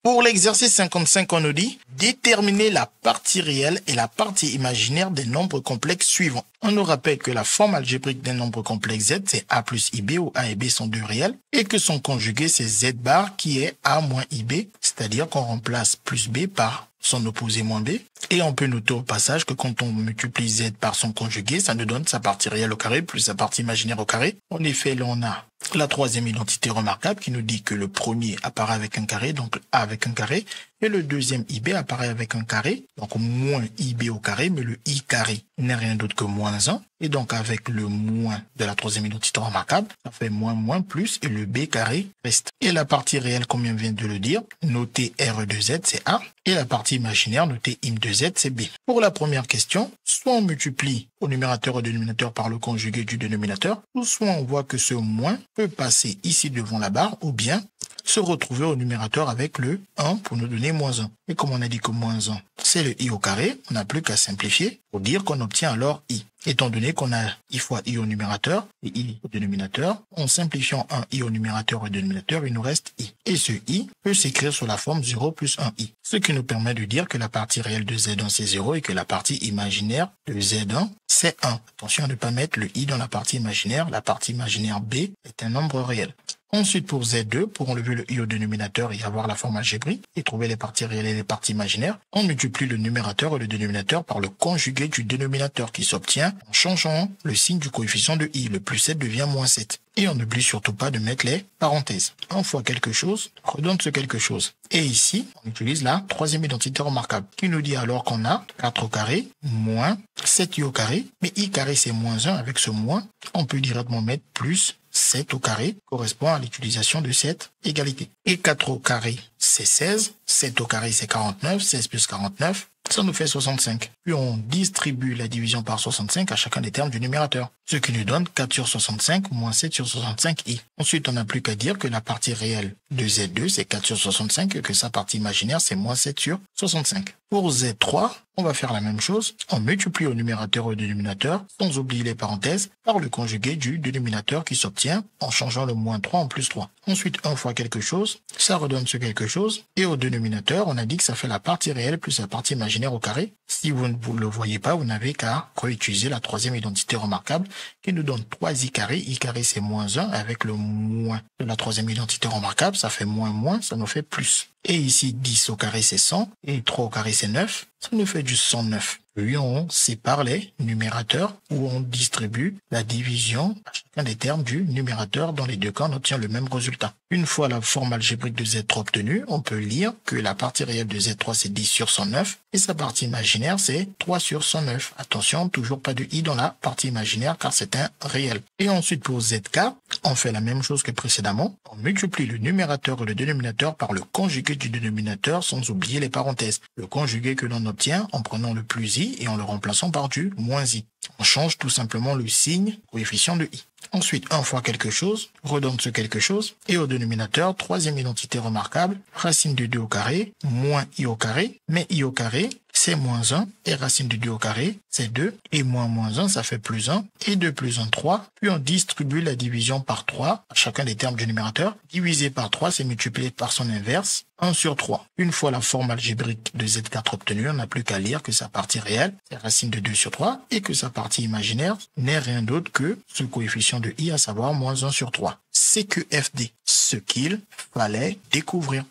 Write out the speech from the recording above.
Pour l'exercice 55, on nous dit déterminer la partie réelle et la partie imaginaire des nombres complexes suivants. On nous rappelle que la forme algébrique d'un nombre complexe z, c'est a plus ib, où a et b sont deux réels, et que son conjugué, c'est z bar, qui est a moins ib, c'est-à-dire qu'on remplace plus b par son opposé moins b. Et on peut noter au passage que quand on multiplie z par son conjugué, ça nous donne sa partie réelle au carré plus sa partie imaginaire au carré. En effet, là, on a la troisième identité remarquable qui nous dit que le premier apparaît avec un carré, donc a avec un carré, et le deuxième ib apparaît avec un carré, donc moins ib au carré, mais le i carré n'est rien d'autre que moins 1. Et donc avec le moins de la troisième identité remarquable, ça fait moins plus, et le b carré reste. Et la partie réelle, comme on vient de le dire, notée r de z, c'est a, et la partie imaginaire, notée im de z, c'est b. Pour la première question, soit on multiplie au numérateur et au dénominateur par le conjugué du dénominateur, ou soit on voit que ce moins peut passer ici devant la barre, ou bien se retrouver au numérateur avec le 1 pour nous donner moins 1. Et comme on a dit que moins 1, c'est le i au carré, on n'a plus qu'à simplifier pour dire qu'on obtient alors i. Étant donné qu'on a i fois i au numérateur et i au dénominateur, en simplifiant un i au numérateur et au dénominateur, il nous reste i. Et ce i peut s'écrire sous la forme 0 plus 1i. Ce qui nous permet de dire que la partie réelle de z1 c'est 0 et que la partie imaginaire de z1 c'est 1. Attention à ne pas mettre le i dans la partie imaginaire B est un nombre réel. Ensuite, pour Z2, pour enlever le i au dénominateur et avoir la forme algébrique et trouver les parties réelles et les parties imaginaires, on multiplie le numérateur et le dénominateur par le conjugué du dénominateur qui s'obtient en changeant le signe du coefficient de i. Le plus 7 devient moins 7. Et on n'oublie surtout pas de mettre les parenthèses. 1 fois quelque chose redonne ce quelque chose. Et ici, on utilise la troisième identité remarquable qui nous dit alors qu'on a 4 au carré moins 7i au carré, mais i carré c'est moins 1. Avec ce moins, on peut directement mettre plus 7 au carré correspond à l'utilisation de cette égalité. Et 4 au carré, c'est 16. 7 au carré, c'est 49. 16 plus 49, ça nous fait 65. Puis on distribue la division par 65 à chacun des termes du numérateur. Ce qui nous donne 4 sur 65 moins 7 sur 65i. Ensuite, on n'a plus qu'à dire que la partie réelle de Z2, c'est 4 sur 65 et que sa partie imaginaire, c'est moins 7 sur 65. Pour Z3, on va faire la même chose. On multiplie au numérateur et au dénominateur, sans oublier les parenthèses, par le conjugué du dénominateur qui s'obtient en changeant le moins 3 en plus 3. Ensuite, 1 fois quelque chose, ça redonne ce quelque chose. Et au dénominateur, on a dit que ça fait la partie réelle plus la partie imaginaire au carré. Si vous ne le voyez pas, vous n'avez qu'à réutiliser la troisième identité remarquable qui nous donne 3i carré. I carré, c'est moins 1. Avec le moins de la troisième identité remarquable, ça fait moins, ça nous fait plus. Et ici, 10 au carré, c'est 100. Et 3 au carré, c'est 9. Ça nous fait du 109. Puis on sépare les numérateurs où on distribue la division à chacun des termes du numérateur. Dans les deux cas, on obtient le même résultat. Une fois la forme algébrique de Z3 obtenue, on peut lire que la partie réelle de Z3 c'est 10 sur 109 et sa partie imaginaire c'est 3 sur 109. Attention, toujours pas de i dans la partie imaginaire car c'est un réel. Et ensuite pour ZK, on fait la même chose que précédemment. On multiplie le numérateur et le dénominateur par le conjugué du dénominateur sans oublier les parenthèses. Le conjugué que l'on obtient en prenant le plus i et en le remplaçant par du moins i. On change tout simplement le signe coefficient de i. Ensuite, 1 fois quelque chose redonne ce quelque chose. Et au dénominateur, troisième identité remarquable, racine de 2 au carré, moins i au carré. Mais i au carré, c'est moins 1. Et racine de 2 au carré, c'est 2. Et moins 1, ça fait plus 1. Et 2 plus 1, 3. Puis on distribue la division par 3 à chacun des termes du numérateur. Divisé par 3, c'est multiplié par son inverse, 1 sur 3. Une fois la forme algébrique de Z4 obtenue, on n'a plus qu'à lire que sa partie réelle, c'est racine de 2 sur 3. Et que sa partie imaginaire n'est rien d'autre que ce coefficient de i, à savoir moins 1 sur 3. C'est que FD, ce qu'il fallait découvrir.